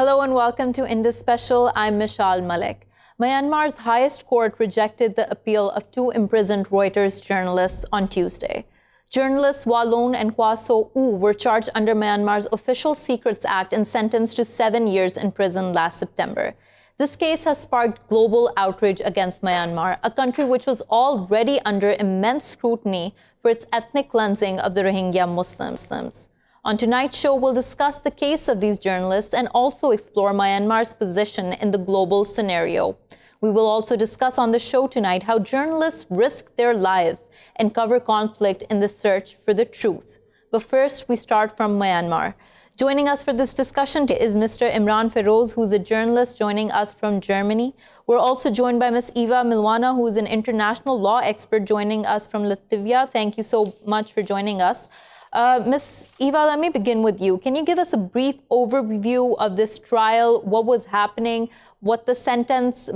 Hello and welcome to Indus Special. I'm Meshal Malik. Myanmar's highest court rejected the appeal of two imprisoned Reuters journalists on Tuesday. Journalists Walon and Kwaso U were charged under Myanmar's Official Secrets Act and sentenced to 7 years in prison last September. This case has sparked global outrage against Myanmar, a country which was already under immense scrutiny for its ethnic cleansing of the Rohingya Muslims. On tonight's show, we'll discuss the case of these journalists and also explore Myanmar's position in the global scenario. We will also discuss on the show tonight how journalists risk their lives and cover conflict in the search for the truth. But first, we start from Myanmar. Joining us for this discussion is Mr. Emran Feroz, who's a journalist joining us from Germany. We're also joined by Ms. Ieva Miluna, who is an international law expert joining us from Latvia. Thank you so much for joining us. Ms. Ieva, let me begin with you. Can you give us a brief overview of this trial, what was happening, what the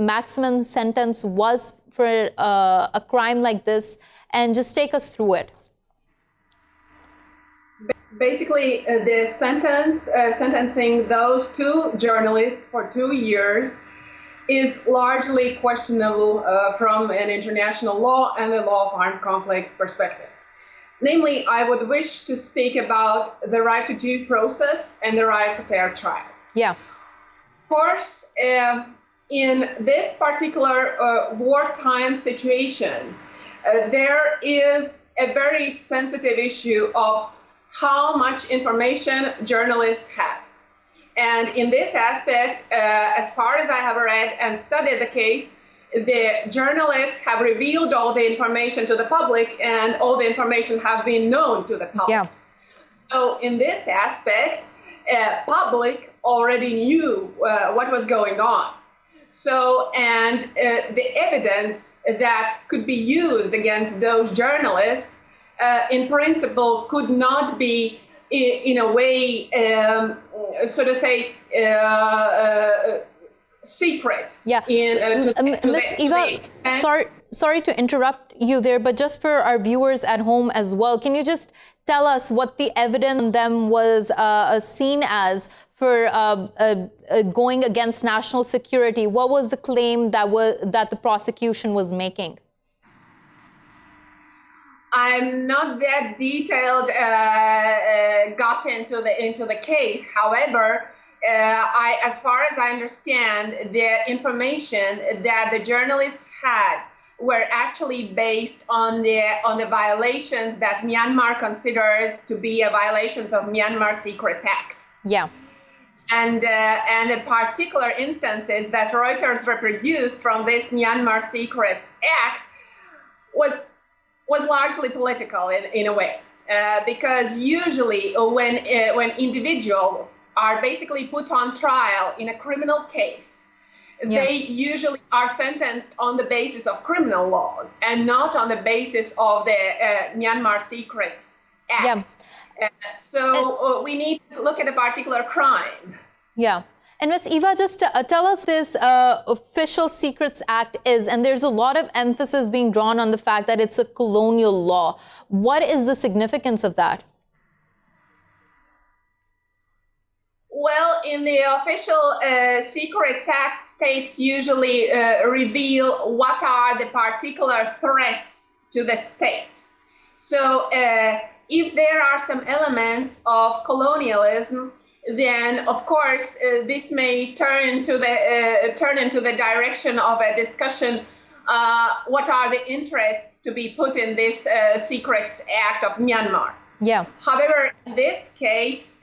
maximum sentence was for a crime like this, and just take us through it? Basically, the sentencing those two journalists for 2 years is largely questionable from an international law and the law of armed conflict perspective. Namely, I would wish to speak about the right to due process and the right to fair trial. Yeah. Of course, in this particular wartime situation, there is a very sensitive issue of how much information journalists have. And in this aspect, as far as I have read and studied the case, the journalists have revealed all the information to the public and all the information have been known to the public. Yeah. So in this aspect, public already knew what was going on. So, and the evidence that could be used against those journalists, in principle, could not be, in a way, so to say, secret. Yeah. Ms. Ieva, sorry to interrupt you there, but just for our viewers at home as well, can you just tell us what the evidence on them was seen as for going against national security? What was the claim that the prosecution was making? I'm not that detailed got into the case. However, as far as I understand, the information that the journalists had were actually based on the violations that Myanmar considers to be a violations of Myanmar Secrets Act. Yeah. And the particular instances that Reuters reproduced from this Myanmar Secrets Act was largely political in a way. Because usually when individuals are basically put on trial in a criminal case, they usually are sentenced on the basis of criminal laws and not on the basis of the Myanmar Secrets Act. Yeah. So we need to look at a particular crime. Yeah. And Ms. Ieva, just tell us this Official Secrets Act is, and there's a lot of emphasis being drawn on the fact that it's a colonial law. What is the significance of that? Well, in the Official Secrets Act, states usually reveal what are the particular threats to the state. So if there are some elements of colonialism, then of course this may turn into the direction of a discussion. What are the interests to be put in this Secrets Act of Myanmar? Yeah. However, in this case,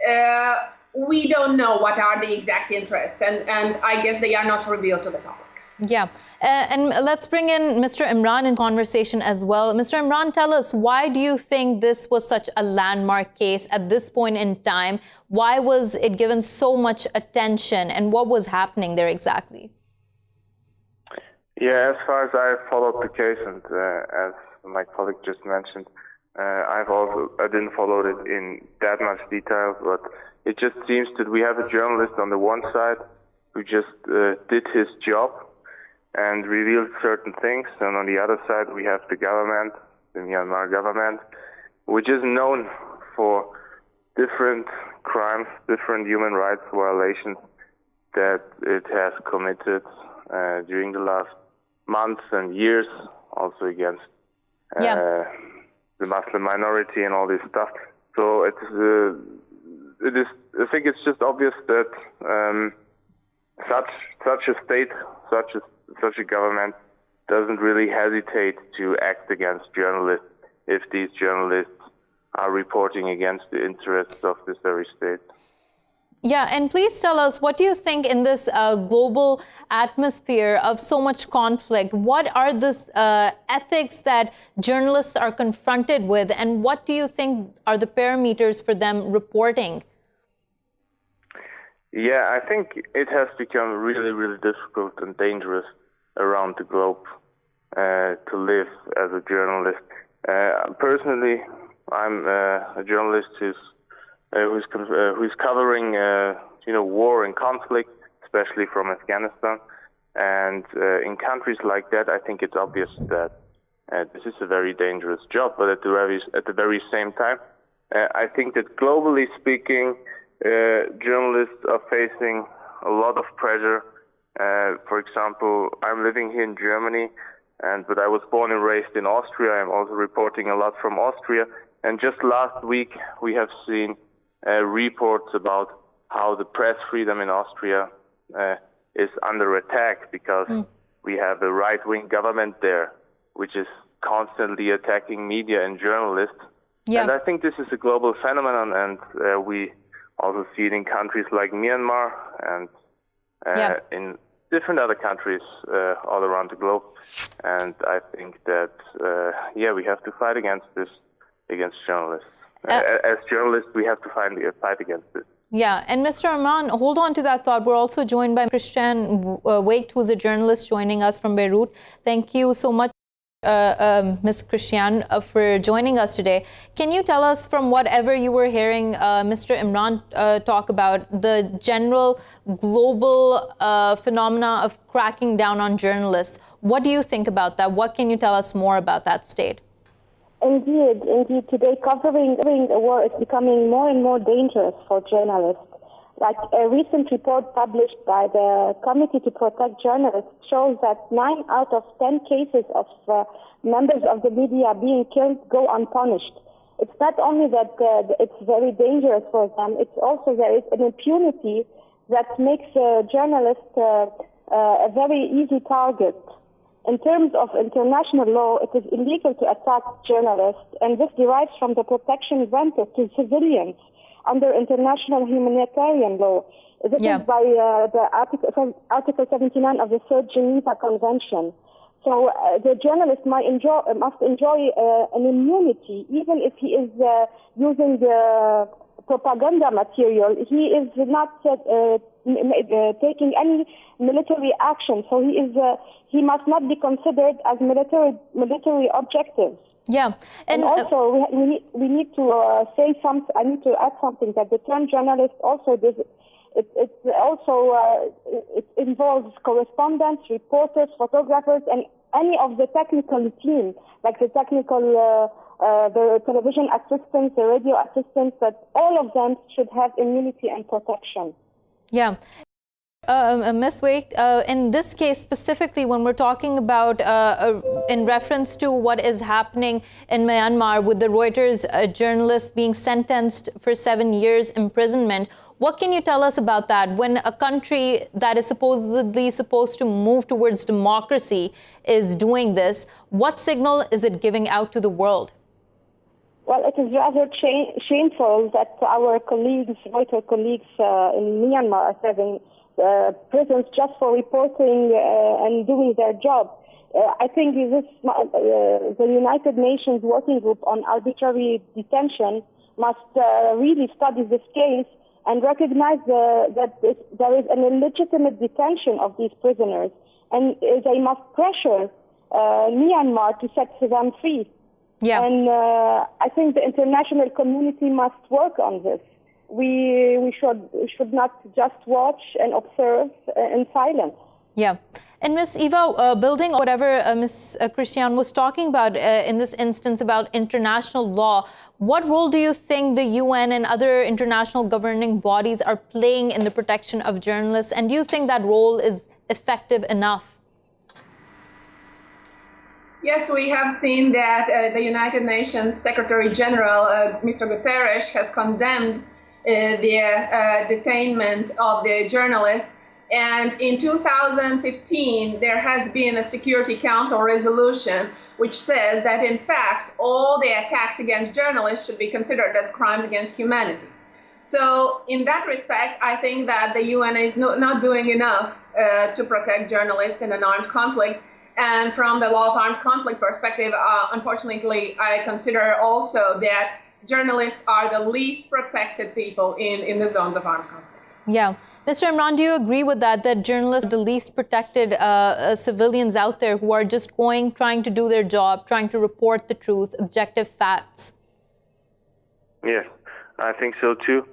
we don't know what are the exact interests, and I guess they are not revealed to the public. Yeah. And let's bring in Mr. Emran in conversation as well. Mr. Emran, tell us, why do you think this was such a landmark case at this point in time? Why was it given so much attention, and what was happening there exactly? Yeah, as far as I followed the case, and as my colleague just mentioned, I didn't follow it in that much detail, but it just seems that we have a journalist on the one side who just did his job and revealed certain things, and on the other side we have the government, the Myanmar government, which is known for different crimes, different human rights violations, that it has committed during the last months and years, also against the Muslim minority and all this stuff. So it is. I think it's just obvious that such a state, such a government, doesn't really hesitate to act against journalists if these journalists are reporting against the interests of this very state. Yeah, and please tell us, what do you think in this global atmosphere of so much conflict? What are the ethics that journalists are confronted with, and what do you think are the parameters for them reporting? Yeah, I think it has become really, really difficult and dangerous around the globe to live as a journalist. Personally, I'm a journalist who's covering war and conflict, especially from Afghanistan, and in countries like that, I think it's obvious that this is a very dangerous job. But at the very same time, I think that globally speaking, journalists are facing a lot of pressure. For example, I'm living here in Germany, but I was born and raised in Austria. I'm also reporting a lot from Austria, and just last week we have seen reports about how the press freedom in Austria is under attack because we have a right-wing government there, which is constantly attacking media and journalists. Yeah. And I think this is a global phenomenon, and we also see it in countries like Myanmar and in different other countries all around the globe. And I think that, we have to fight against this, against journalists. As journalists, we have to fight against this. Yeah, and Mr. Emran, hold on to that thought. We're also joined by Christiane Waked, who's a journalist joining us from Beirut. Thank you so much, Ms. Christiane, for joining us today. Can you tell us, from whatever you were hearing Mr. Emran talk about, the general global phenomena of cracking down on journalists? What do you think about that? What can you tell us more about that state? Indeed. Today, covering a war is becoming more and more dangerous for journalists. Like a recent report published by the Committee to Protect Journalists shows that 9 out of 10 cases of members of the media being killed go unpunished. It's not only that it's very dangerous for them, it's also there is an impunity that makes journalists a very easy target. In terms of international law, it is illegal to attack journalists, and this derives from the protection granted to civilians under international humanitarian law. This is by the Article 79 of the Third Geneva Convention. So the journalist must enjoy an immunity, even if he is using the propaganda material. He is not taking any military action, so he must not be considered as military objectives. Yeah, and also we need to say something. I need to add something, that the term journalist also it involves correspondents, reporters, photographers, and any of the technical team, like the the television assistants, the radio assistants, that all of them should have immunity and protection. Yeah. Ms. Waked, in this case specifically, when we're talking about in reference to what is happening in Myanmar with the Reuters journalist being sentenced for 7 years imprisonment, what can you tell us about that? When a country that is supposedly supposed to move towards democracy is doing this, what signal is it giving out to the world? Well, it is rather shameful that our colleagues, Reuters colleagues in Myanmar, are serving prisons just for reporting and doing their job. I think the United Nations Working Group on Arbitrary Detention must really study this case and recognize that there is an illegitimate detention of these prisoners, and they must pressure Myanmar to set them free. Yeah. And I think the international community must work on this. We should not just watch and observe in silence. Yeah. And Ms. Ieva, building whatever Ms. Christiane was talking about in this instance about international law, what role do you think the UN and other international governing bodies are playing in the protection of journalists? And do you think that role is effective enough? Yes, we have seen that the United Nations Secretary General, Mr. Guterres, has condemned the detainment of the journalists. And in 2015, there has been a Security Council resolution which says that, in fact, all the attacks against journalists should be considered as crimes against humanity. So in that respect, I think that the UN is not doing enough to protect journalists in an armed conflict. And from the law of armed conflict perspective, unfortunately, I consider also that journalists are the least protected people in the zones of armed conflict. Yeah. Mr. Emran, do you agree with that, that journalists are the least protected civilians out there who are just trying to do their job, trying to report the truth, objective facts? Yes, I think so too.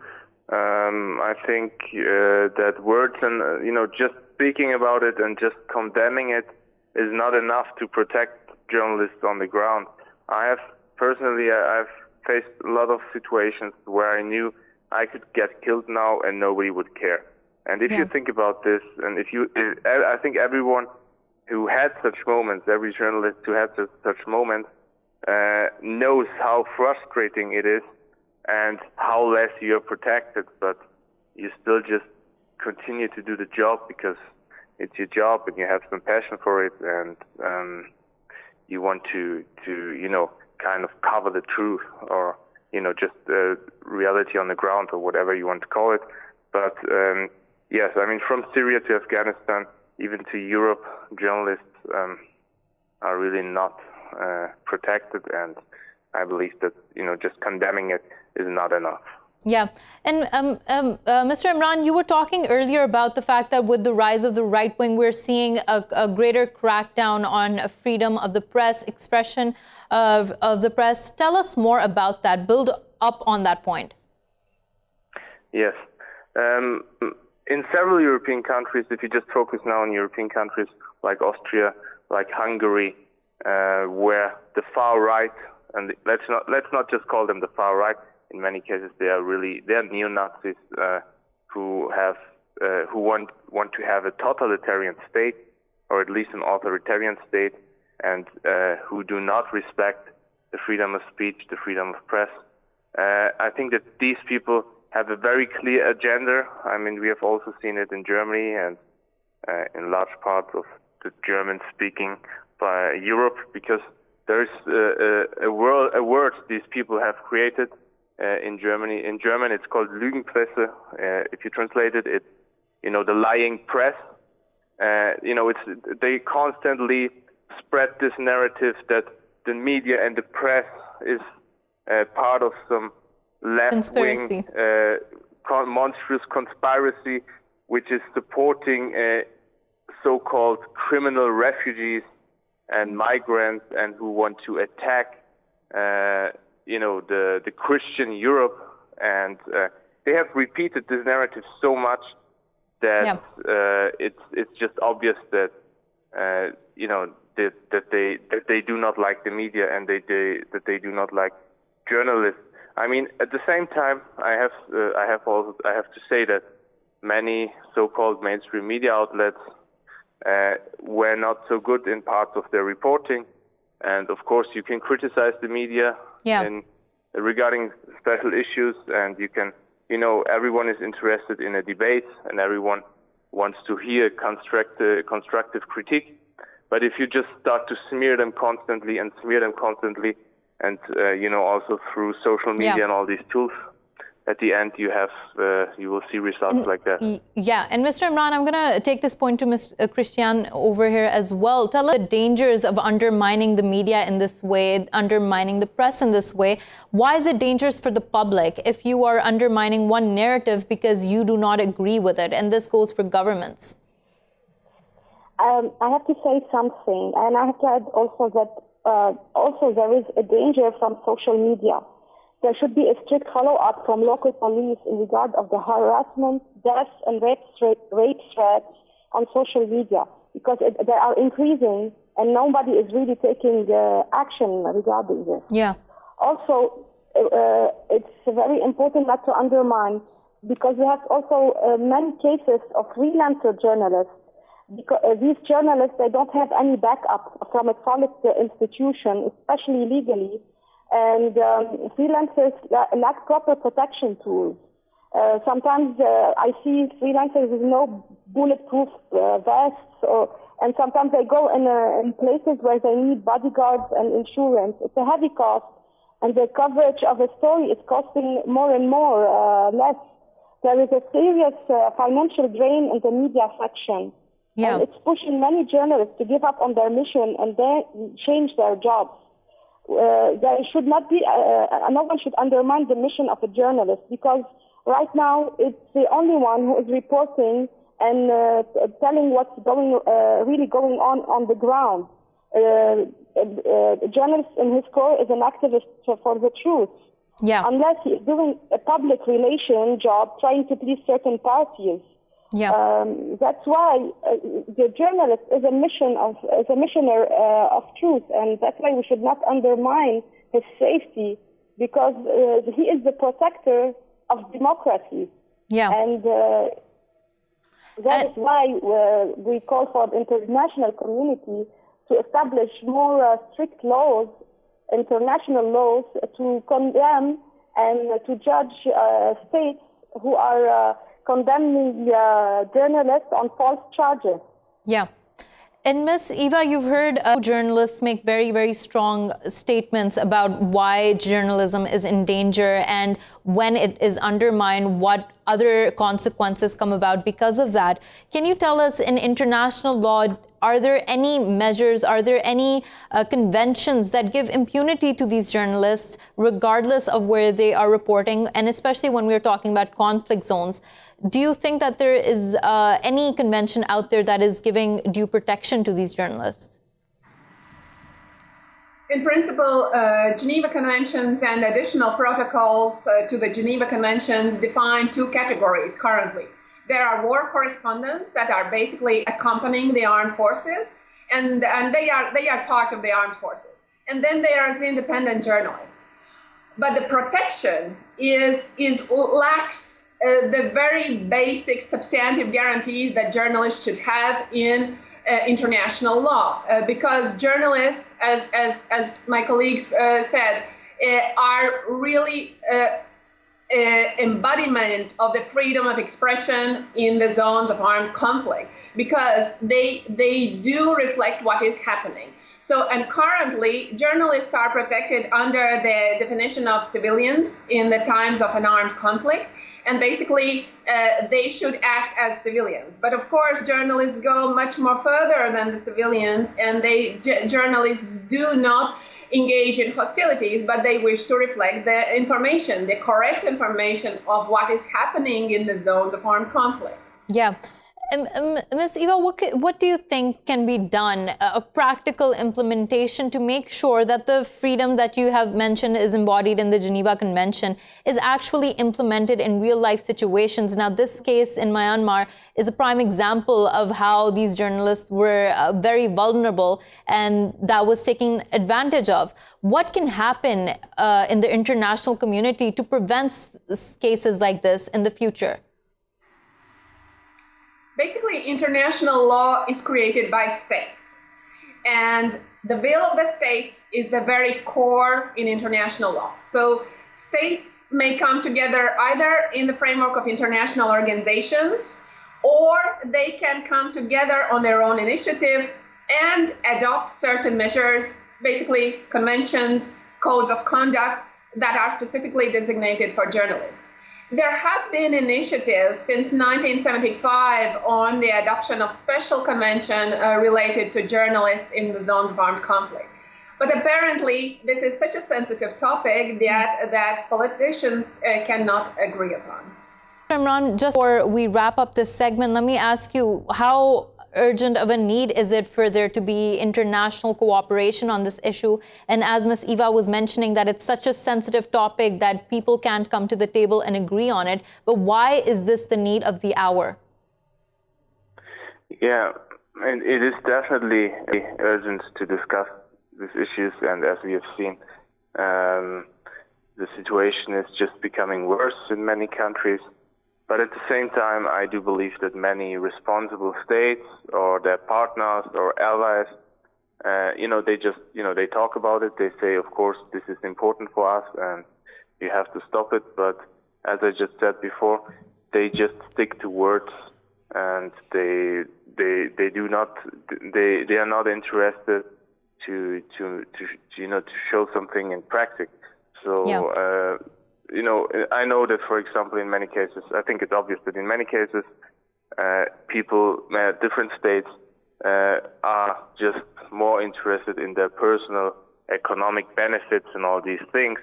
I think that words and, just speaking about it and just condemning it is not enough to protect journalists on the ground. I've faced a lot of situations where I knew I could get killed now and nobody would care. And if you think about this, and I think everyone who had such moments, every journalist who had such moments, knows how frustrating it is and how less you're protected, but you still just continue to do the job because it's your job and you have some passion for it, and you want to kind of cover the truth, or just reality on the ground, or whatever you want to call it. But yes, I mean, from Syria to Afghanistan, even to Europe, journalists are really not protected, and I believe that just condemning it is not enough. Yeah. And Mr. Emran, you were talking earlier about the fact that with the rise of the right wing, we're seeing a greater crackdown on freedom of the press, expression of the press. Tell us more about that. Build up on that point. Yes. In several European countries, if you just focus now on European countries like Austria, like Hungary, where the far right, and let's not just call them the far right. In many cases, they're neo-Nazis who want to have a totalitarian state, or at least an authoritarian state, and who do not respect the freedom of speech, the freedom of press. I think that these people have a very clear agenda. I mean, we have also seen it in Germany and in large parts of the German-speaking Europe, because there is a word these people have created. In Germany, in German, it's called Lügenpresse. If you translate it, it's the lying press. They constantly spread this narrative that the media and the press is part of some left-wing monstrous conspiracy, which is supporting so-called criminal refugees and migrants, and who want to attack the Christian Europe, and they have repeated this narrative so much that it's just obvious that that they do not like the media, and that they do not like journalists. I mean, at the same time, I have to say that many so-called mainstream media outlets were not so good in parts of their reporting. And of course, you can criticize the media regarding special issues, and you can, everyone is interested in a debate, and everyone wants to hear constructive critique. But if you just start to smear them constantly, and also through social media and all these tools, at the end you will see results like that. Yeah, and Mr. Emran, I'm going to take this point to Ms. Christiane over here as well. Tell us the dangers of undermining the media in this way, undermining the press in this way. Why is it dangerous for the public if you are undermining one narrative because you do not agree with it? And this goes for governments. I have to say something, and I have to add also that there is a danger from social media. There should be a strict follow-up from local police in regard of the harassment, deaths, and rape threats on social media. because they are increasing and nobody is really taking action regarding this. Yeah. Also, it's very important not to undermine, because we have also many cases of freelancer journalists. Because these journalists, they don't have any backup from a solid institution, especially legally, and freelancers lack proper protection tools. Sometimes I see freelancers with no bulletproof vests, and sometimes they go in places where they need bodyguards and insurance. It's a heavy cost, and the coverage of a story is costing more and more less. There is a serious financial drain in the media section. Yeah. And it's pushing many journalists to give up on their mission and then change their jobs. There should not be, no one should undermine the mission of a journalist, because right now it's the only one who is reporting and telling what's really going on the ground. A journalist in his core is an activist for the truth. Yeah. Unless he's doing a public relation job trying to please certain parties. Yeah. That's why the journalist is a missioner of truth, and that's why we should not undermine his safety, because he is the protector of democracy. Yeah. And that is why we call for the international community to establish more strict laws, international laws, to condemn and to judge states who are condemning journalists on false charges. Yeah. And Ms. Ieva, you've heard journalists make very, very strong statements about why journalism is in danger, and when it is undermined, what other consequences come about because of that. Can you tell us, in international law, are there any measures, are there any conventions that give impunity to these journalists, regardless of where they are reporting, and especially when we're talking about conflict zones? Do you think that there is any convention out there that is giving due protection to these journalists? In principle, Geneva Conventions and additional protocols to the Geneva Conventions define two categories currently. There are war correspondents that are basically accompanying the armed forces, and they are part of the armed forces. And then there are the independent journalists. But the protection lacks the very basic substantive guarantees that journalists should have in international law, because journalists, as my colleagues said, are really embodiment of the freedom of expression in the zones of armed conflict, because they do reflect what is happening. So, and currently, journalists are protected under the definition of civilians in the times of an armed conflict, and basically they should act as civilians. But of course, journalists go much more further than the civilians, and journalists do not engage in hostilities, but they wish to reflect the information, the correct information of what is happening in the zones of armed conflict. Yeah. Ms. Ieva, what do you think can be done, a practical implementation to make sure that the freedom that you have mentioned is embodied in the Geneva Convention is actually implemented in real life situations? Now, this case in Myanmar is a prime example of how these journalists were very vulnerable, and that was taken advantage of. What can happen in the international community to prevent cases like this in the future? Basically, international law is created by states, and the will of the states is the very core in international law. So states may come together either in the framework of international organizations, or they can come together on their own initiative and adopt certain measures, basically conventions, codes of conduct that are specifically designated for journalists. There have been initiatives since 1975 on the adoption of special convention related to journalists in the zones of armed conflict. But apparently, this is such a sensitive topic that politicians cannot agree upon. Emran, just before we wrap up this segment, let me ask you, how urgent of a need is it for there to be international cooperation on this issue? And as Ms. Ieva was mentioning, that it's such a sensitive topic that people can't come to the table and agree on it. But why is this the need of the hour? Yeah, And it is definitely urgent to discuss these issues, and as we have seen, the situation is just becoming worse in many countries. But at the same time, I do believe that many responsible states or their partners or allies, they talk about it. They say, of course, this is important for us and you have to stop it. But as I just said before, they just stick to words, and they are not interested to show something in practice. So, I know that, for example, in many cases, I think it's obvious that in many cases, people, different states, are just more interested in their personal economic benefits and all these things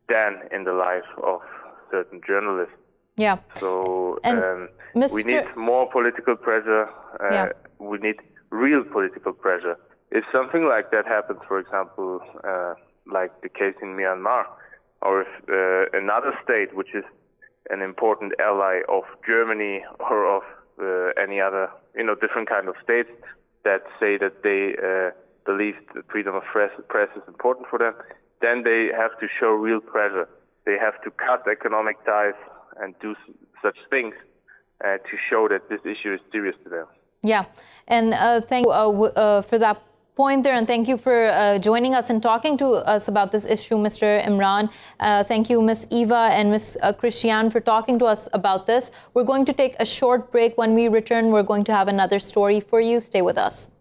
than in the life of certain journalists. Yeah. So we need more political pressure. We need real political pressure. If something like that happens, for example, like the case in Myanmar, or if another state, which is an important ally of Germany or of any other, different kind of states that say that they believe that freedom of press is important for them, then they have to show real pressure. They have to cut economic ties and do such things to show that this issue is serious to them. Yeah, and thank you for that point there, and thank you for joining us and talking to us about this issue, Mr. Emran. Thank you, Ms. Ieva and Ms. Christiane, for talking to us about this. We're going to take a short break. When we return, we're going to have another story for you. Stay with us.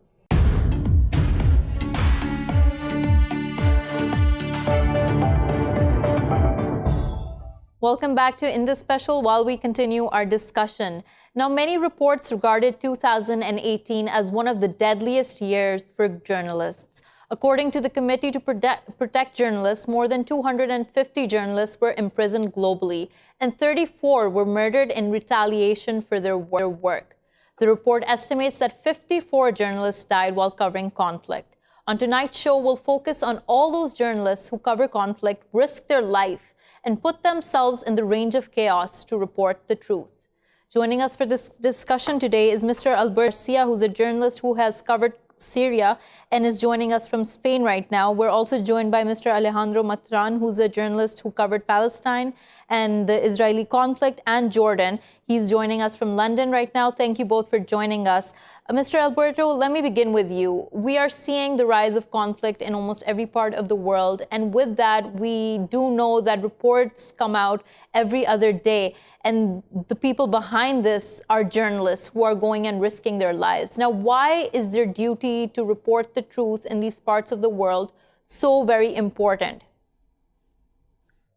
Welcome back to Indus Special while we continue our discussion. Now, many reports regarded 2018 as one of the deadliest years for journalists. According to the Committee to Protect Journalists, more than 250 journalists were imprisoned globally, and 34 were murdered in retaliation for their work. The report estimates that 54 journalists died while covering conflict. On tonight's show, we'll focus on all those journalists who cover conflict, risk their life, and put themselves in the range of chaos to report the truth. Joining us for this discussion today is Mr. Alberto Garcia, who's a journalist who has covered Syria and is joining us from Spain right now. We're also joined by Mr. Alejandro Matran, who's a journalist who covered Palestine and the Israeli conflict and Jordan. He's joining us from London right now. Thank you both for joining us. Mr. Alberto, let me begin with you. We are seeing the rise of conflict in almost every part of the world. And with that, we do know that reports come out every other day. And the people behind this are journalists who are going and risking their lives. Now, why is their duty to report the truth in these parts of the world so very important?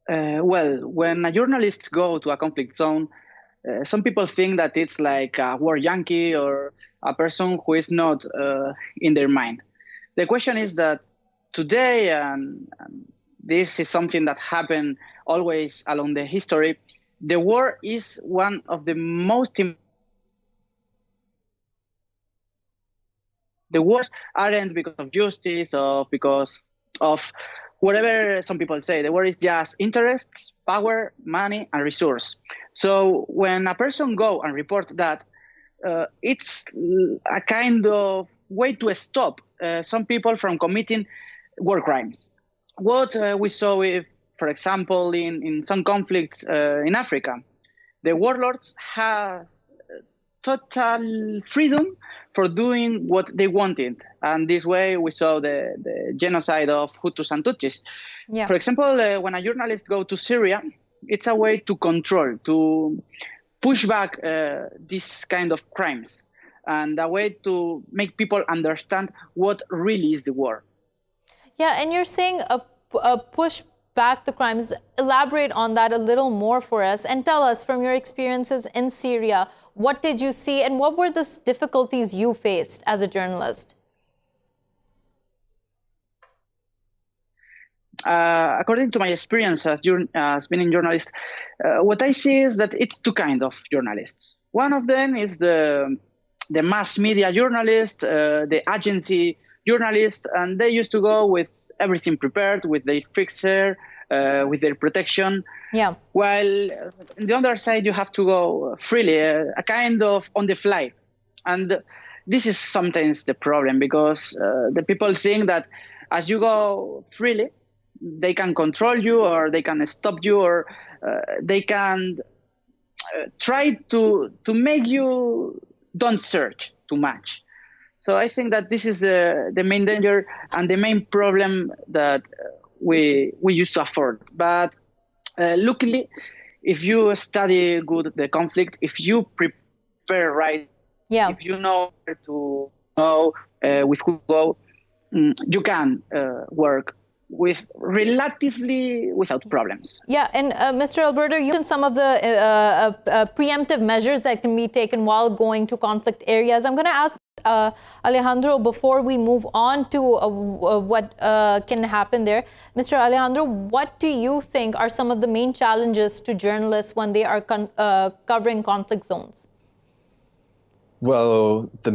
Well, when a journalist go to a conflict zone, some people think that it's like a war junkie or a person who is not in their mind. The question is that today, and this is something that happened always along the history, the war is one of the most the wars aren't because of justice or because of whatever some people say. The war is just interests, power, money, and resource. So when a person go and report that, it's a kind of way to stop some people from committing war crimes. What we saw with, for example, in some conflicts in Africa, the warlords have total freedom for doing what they wanted. And this way we saw the genocide of Hutus and Tutsis. Yeah. For example, when a journalist goes to Syria, it's a way to control, to push back these kind of crimes, and a way to make people understand what really is the war. Yeah, and you're saying a push back the crimes. Elaborate on that a little more for us and tell us from your experiences in Syria, what did you see and what were the difficulties you faced as a journalist? According to my experience as being a journalist, what I see is that it's two kinds of journalists. One of them is the mass media journalist, the agency journalist, and they used to go with everything prepared, with their fixer, with their protection. Yeah. While on the other side, you have to go freely, a kind of on the fly. And this is sometimes the problem, because the people think that as you go freely, they can control you, or they can stop you, or they can try to make you don't search too much. So I think that this is the main danger and the main problem that we used to afford. But luckily, if you study good the conflict, if you prepare right, if you know where to go, with who go, you can work with relatively without problems. Yeah, and Mr. Alberto, you mentioned some of the preemptive measures that can be taken while going to conflict areas. I'm going to ask Alejandro, before we move on to what can happen there. Mr. Alejandro, what do you think are some of the main challenges to journalists when they are covering conflict zones? Well, the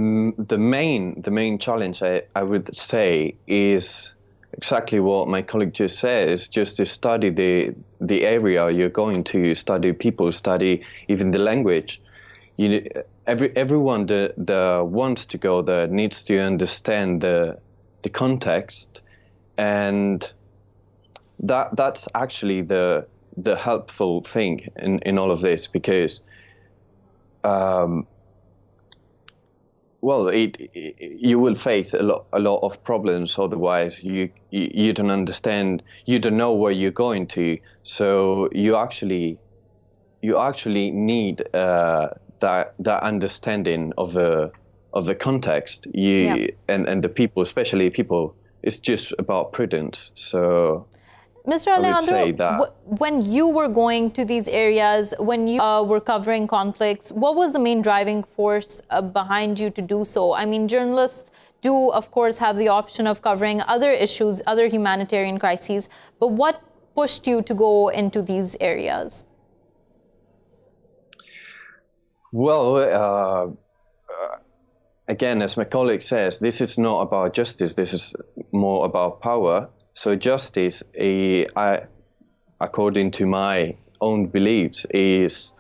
main challenge I would say is exactly what my colleague just said, is just to study the area you're going to, study people, study even the language. Everyone that wants to go there needs to understand the context, and that's actually the helpful thing in all of this, because well, you will face a lot of problems. Otherwise, you don't understand, you don't know where you're going to. So you actually need that understanding of the context. And the people, especially people, it's just about prudence. So Mr. Alejandro, when you were going to these areas, when you were covering conflicts, what was the main driving force behind you to do so? I mean, journalists do, of course, have the option of covering other issues, other humanitarian crises, but what pushed you to go into these areas? Well, again, as my colleague says, this is not about justice, this is more about power. So justice, according to my own beliefs, is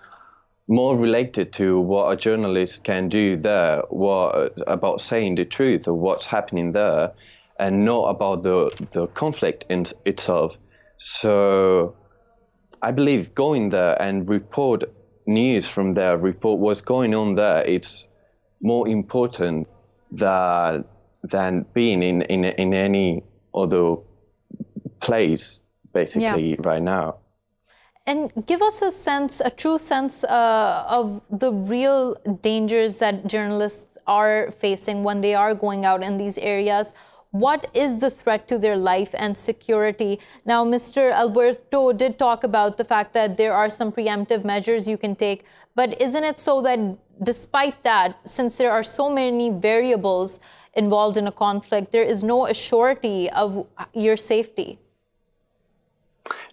more related to what a journalist can do there, about saying the truth of what's happening there, and not about the conflict in itself. So I believe going there and report news from there, report what's going on there, it's more important than being in any other place, basically, right now. And give us a true sense of the real dangers that journalists are facing when they are going out in these areas. What is the threat to their life and security? Now, Mr. Alberto did talk about the fact that there are some preemptive measures you can take, but isn't it so that despite that, since there are so many variables involved in a conflict, there is no assurity of your safety?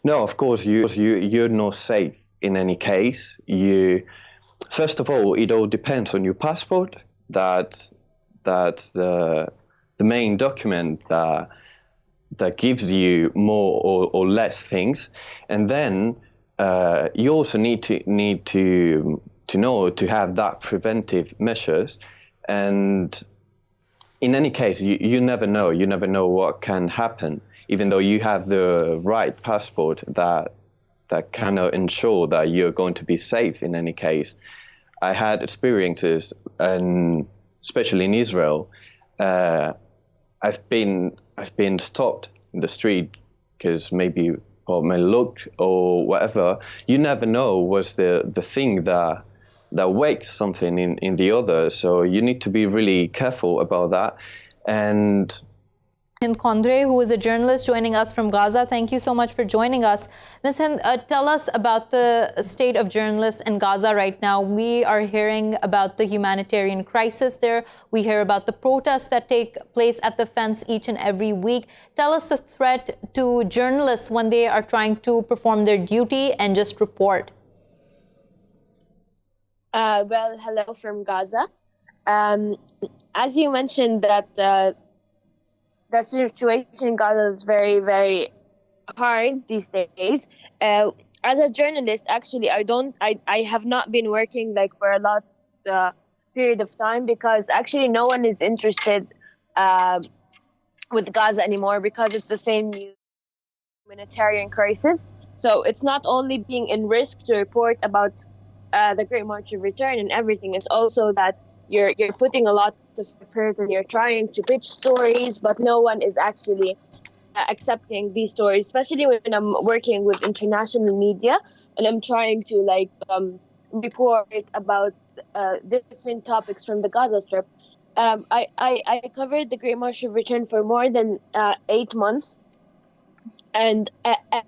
No, of course, you're not safe in any case. First of all, it all depends on your passport. That's the main document that gives you more or less things. And then you also need to know to have that preventive measures. And in any case, you never know. You never know what can happen, even though you have the right passport that cannot ensure that you're going to be safe in any case. I had experiences, and especially in Israel, I've been stopped in the street because maybe of my look or whatever. You never know what's the thing that wakes something in the other. So you need to be really careful about that. And Hind Khoudray, who is a journalist joining us from Gaza. Thank you so much for joining us. Ms. Hind, tell us about the state of journalists in Gaza right now. We are hearing about the humanitarian crisis there. We hear about the protests that take place at the fence each and every week. Tell us the threat to journalists when they are trying to perform their duty and just report. Well, hello from Gaza. As you mentioned that the situation in Gaza is very, very hard these days. As a journalist, actually, I have not been working like for a lot period of time, because actually no one is interested with Gaza anymore, because it's the same humanitarian crisis. So it's not only being in risk to report about the Great March of Return and everything, it's also that you're putting a lot of effort and you're trying to pitch stories, but no one is actually accepting these stories, especially when I'm working with international media and I'm trying to report about different topics from the Gaza Strip. I covered the Great March of Return for more than 8 months, and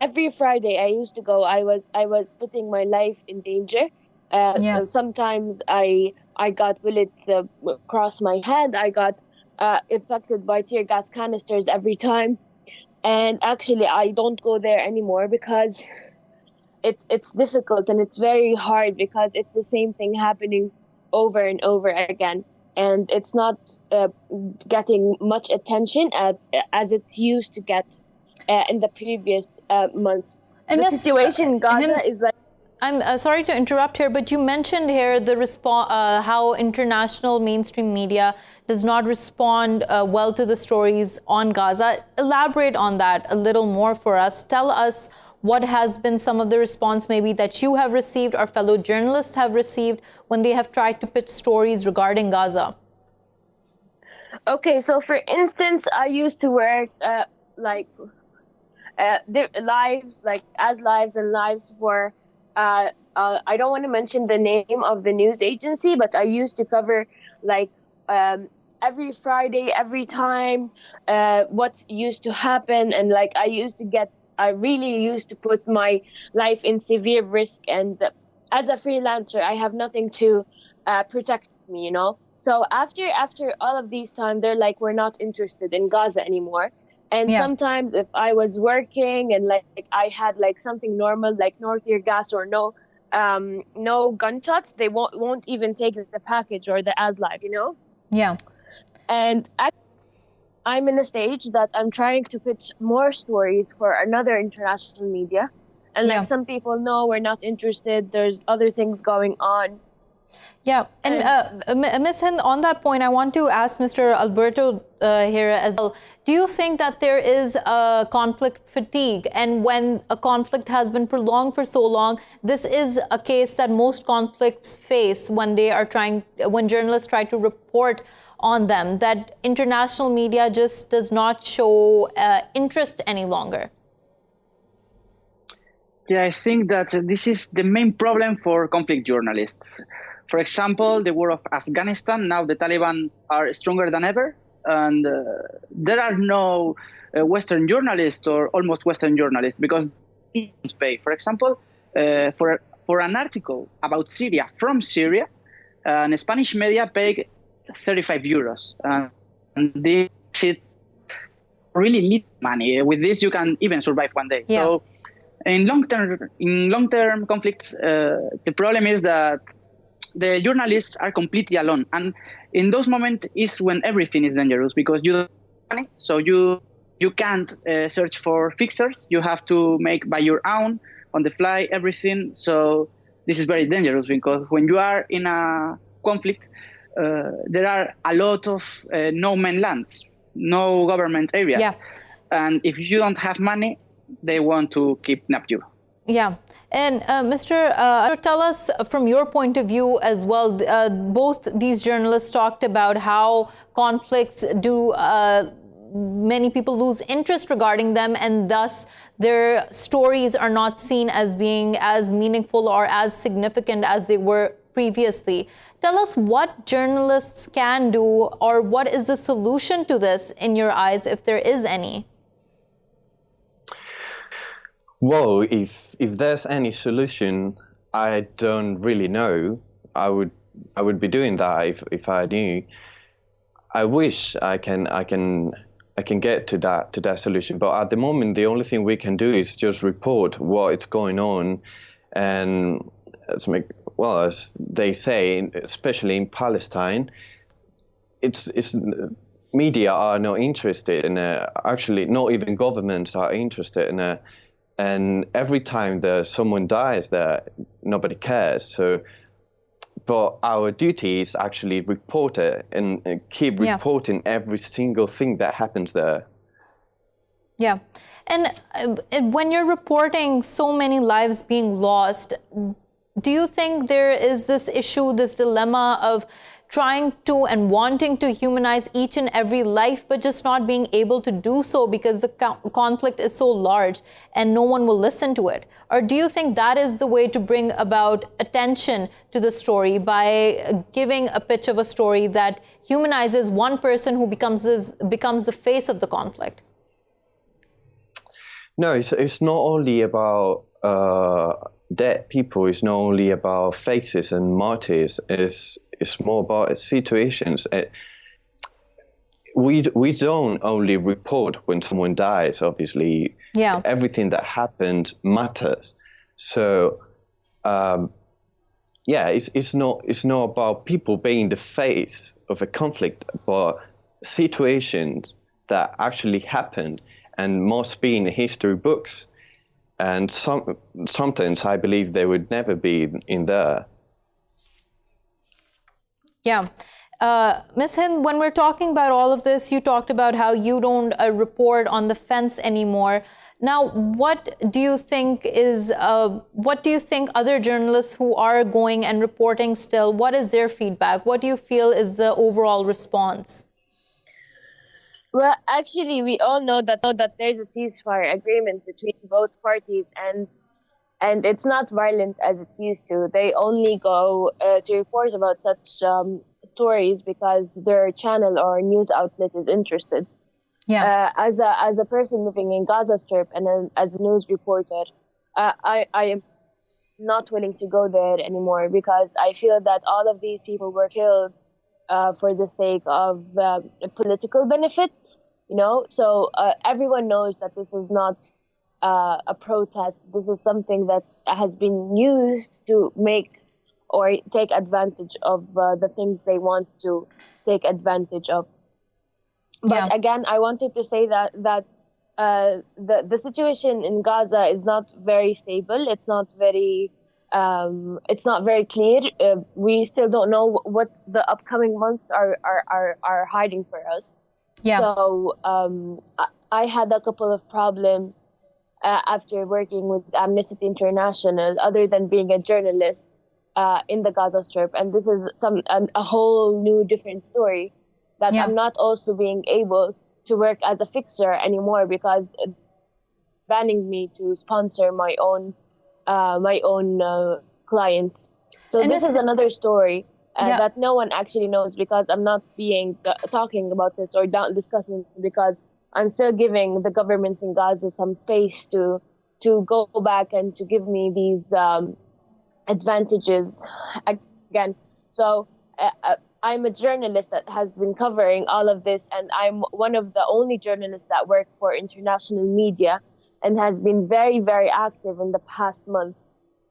every Friday I used to go. I was putting my life in danger. Sometimes I got bullets across my head. I got affected by tear gas canisters every time. And actually, I don't go there anymore because it's difficult and it's very hard, because it's the same thing happening over and over again. And it's not getting much attention as it used to get in the previous months. And the situation in Gaza is like... I'm sorry to interrupt here, but you mentioned here the how international mainstream media does not respond well to the stories on Gaza. Elaborate on that a little more for us. Tell us what has been some of the response maybe that you have received or fellow journalists have received when they have tried to pitch stories regarding Gaza. Okay, so for instance, I used to work lives for... I don't want to mention the name of the news agency, but I used to cover every Friday, every time, what used to happen. And I really used to put my life in severe risk. And as a freelancer, I have nothing to protect me, you know? So after all of these time, they're like, we're not interested in Gaza anymore. And sometimes if I was working and I had something normal, like no tear gas or no gunshots, they won't even take the package or the ASLive, you know? Yeah. And I'm in a stage that I'm trying to pitch more stories for another international media. And some people know we're not interested. There's other things going on. Yeah, and Ms. Hind, on that point, I want to ask Mr. Alberto here as well. Do you think that there is a conflict fatigue? And when a conflict has been prolonged for so long, this is a case that most conflicts face when journalists try to report on them, that international media just does not show interest any longer? Yeah, I think that this is the main problem for conflict journalists. For example, the war of Afghanistan, now the Taliban are stronger than ever, and there are no Western journalists or almost Western journalists because they don't pay. For example, for an article about Syria from Syria, Spanish media paid 35 euros. And this is really little money. With this, you can even survive one day. Yeah. So in long-term conflicts, the problem is that the journalists are completely alone. And in those moments is when everything is dangerous, because you don't have money, so you can't search for fixers. You have to make by your own, on the fly, everything. So this is very dangerous, because when you are in a conflict, there are a lot of no-man lands, no government areas. Yeah. And if you don't have money, they want to kidnap you. Yeah. And Mr. Tell us from your point of view as well, both these journalists talked about how conflicts do many people lose interest regarding them, and thus their stories are not seen as being as meaningful or as significant as they were previously. Tell us what journalists can do, or what is the solution to this in your eyes, if there is any? Well, if there's any solution, I don't really know. I would be doing that if I knew. I wish I can get to that solution, but at the moment the only thing we can do is just report what's going on, and as they say, especially in Palestine, it's media are not interested in actually not even governments are interested in and every time that someone dies there, nobody cares. So but our duty is actually report it and keep reporting every single thing that happens there. Yeah. And when you're reporting so many lives being lost, do you think there is this issue, this dilemma of trying to and wanting to humanize each and every life, but just not being able to do so because the conflict is so large and no one will listen to it? Or do you think that is the way to bring about attention to the story, by giving a pitch of a story that humanizes one person who becomes the face of the conflict? No, it's not only about dead people. It's not only about faces and martyrs. It's more about situations. We don't only report when someone dies. Obviously, everything that happened matters. So, it's not about people being the face of a conflict, but situations that actually happened and must be in the history books. And sometimes I believe they would never be in there. Yeah. Ms. Hind, when we're talking about all of this, you talked about how you don't report on the fence anymore. Now, what do you think other journalists who are going and reporting still, what is their feedback? What do you feel is the overall response? Well, actually, we all know that there's a ceasefire agreement between both parties, and it's not violent as it used to. They only go to report about such stories because their channel or news outlet is interested. Yeah. As a person living in Gaza Strip and as a news reporter, I am not willing to go there anymore because I feel that all of these people were killed for the sake of political benefits, So everyone knows that this is not a protest. This is something that has been used to make or take advantage of the things they want to take advantage of. But again, I wanted to say that the situation in Gaza is not very stable. It's not very clear. We still don't know what the upcoming months are hiding for us. Yeah. So I had a couple of problems after working with Amnesty International, other than being a journalist in the Gaza Strip, and this is a whole new different story that I'm not also being able to work as a fixer anymore because banning me to sponsor my own clients. So and this is another story that no one actually knows because I'm not talking about this or discussing because I'm still giving the government in Gaza some space to go back and to give me these advantages again. So I'm a journalist that has been covering all of this, and I'm one of the only journalists that work for international media and has been very, very active in the past month.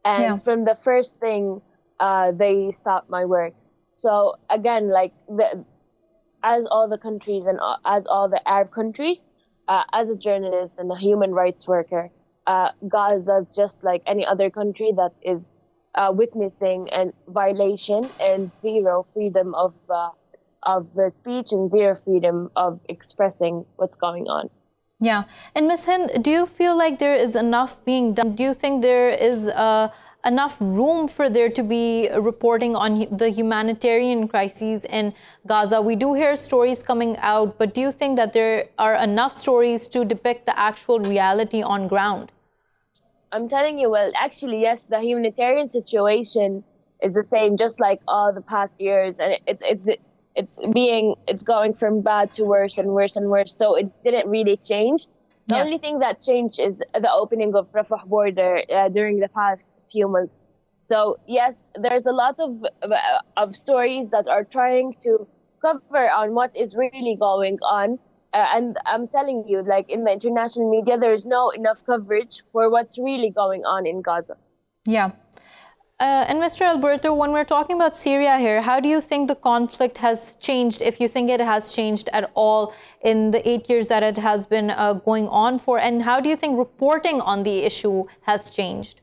And from the first thing, they stopped my work. So again, as all the countries and as all the Arab countries, as a journalist and a human rights worker, Gaza, just like any other country that is witnessing a violation and zero freedom of speech and zero freedom of expressing what's going on. Yeah. And Ms. Hind, do you feel like there is enough being done? Do you think there is enough room for there to be reporting on the humanitarian crises in Gaza? We do hear stories coming out, but do you think that there are enough stories to depict the actual reality on ground? I'm telling you, well, actually, yes, the humanitarian situation is the same, just like all the past years, and it's going from bad to worse and worse and worse. So it didn't really change. The only thing that changed is the opening of Rafah border during the past few months. So yes, there's a lot of stories that are trying to cover on what is really going on. And I'm telling you, like in the international media, there's no enough coverage for what's really going on in Gaza. Yeah. And Mr. Alberto, when we're talking about Syria here, how do you think the conflict has changed, if you think it has changed at all in the 8 years that it has been going on for? And how do you think reporting on the issue has changed?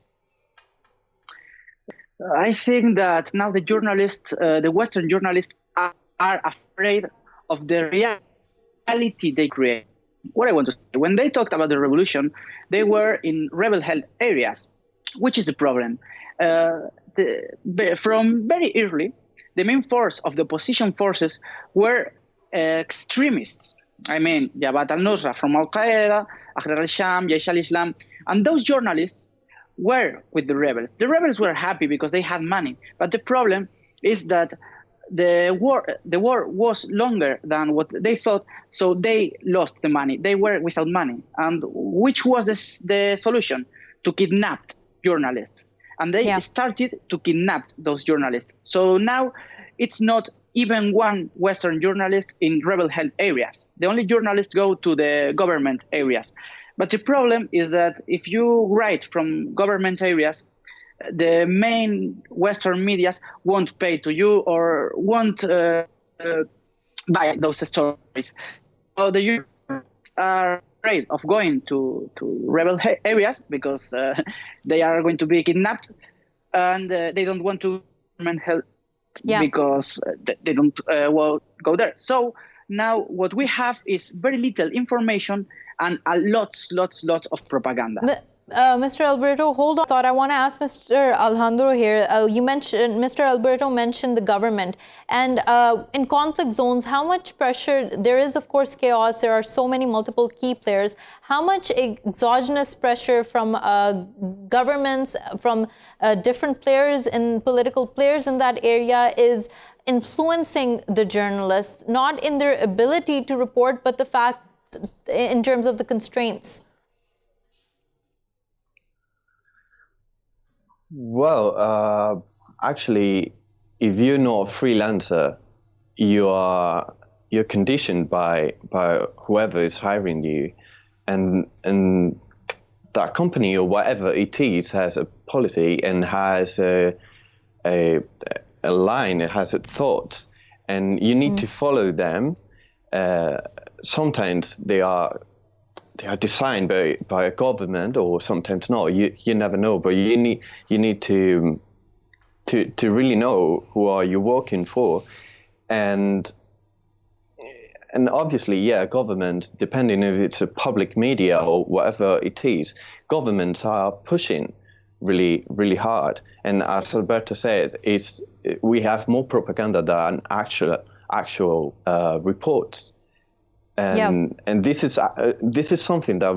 I think that now the journalists, the Western journalists, are afraid of the reality they create. What I want to say, when they talked about the revolution, they were in rebel-held areas, which is the problem. From very early, the main force of the opposition forces were extremists. I mean, Jabhat al-Nusra from Al-Qaeda, Ahrar al-Sham, Jaish al-Islam, and those journalists were with the rebels. The rebels were happy because they had money, but the problem is that the war was longer than what they thought, so they lost the money. They were without money, and which was the solution? To kidnap journalists, and they started to kidnap those journalists. So now it's not even one Western journalist in rebel-held areas. The only journalists go to the government areas. But the problem is that if you write from government areas, the main Western medias won't pay to you or won't buy those stories. So the journalists are afraid of going to rebel areas because they are going to be kidnapped, and they don't want to government help because they don't go there. So now what we have is very little information and lots of propaganda. Mr. Alberto, hold on. I want to ask Mr. Alejandro here. Mr. Alberto mentioned the government. And in conflict zones, how much pressure, there is, of course, chaos. There are so many multiple key players. How much exogenous pressure from governments, from different players and political players in that area is influencing the journalists, not in their ability to report, but the fact in terms of the constraints? Well, actually, if you're not a freelancer, you're conditioned by whoever is hiring you, and that company or whatever it is has a policy and has a line. It has its thoughts, and you need to follow them. Sometimes they are designed by a government, or sometimes not. You never know, but you need to really know who are you working for, and obviously, governments, depending if it's a public media or whatever it is, governments are pushing really hard. And as Alberto said, we have more propaganda than actual reports. And this is something that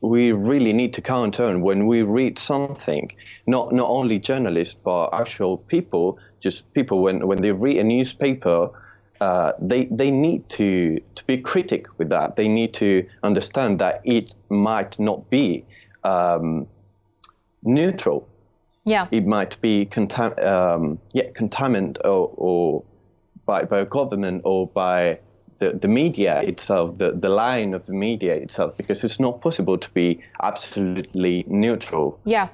we really need to counter when we read something. Not only journalists, but actual people. Just people when they read a newspaper, they need to be critical with that. They need to understand that it might not be neutral. Yeah, it might be contaminated or by a government or by the media itself, the line of the media itself, because it's not possible to be absolutely neutral. Yeah.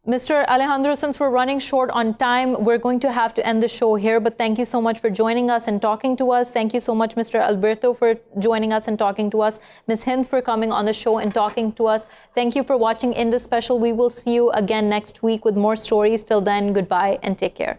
Mr. Alejandro, since we're running short on time, we're going to have to end the show here, but thank you so much for joining us and talking to us. Thank you so much, Mr. Alberto, for joining us and talking to us. Ms. Hind for coming on the show and talking to us. Thank you for watching Indus Special. We will see you again next week with more stories. Till then, goodbye and take care.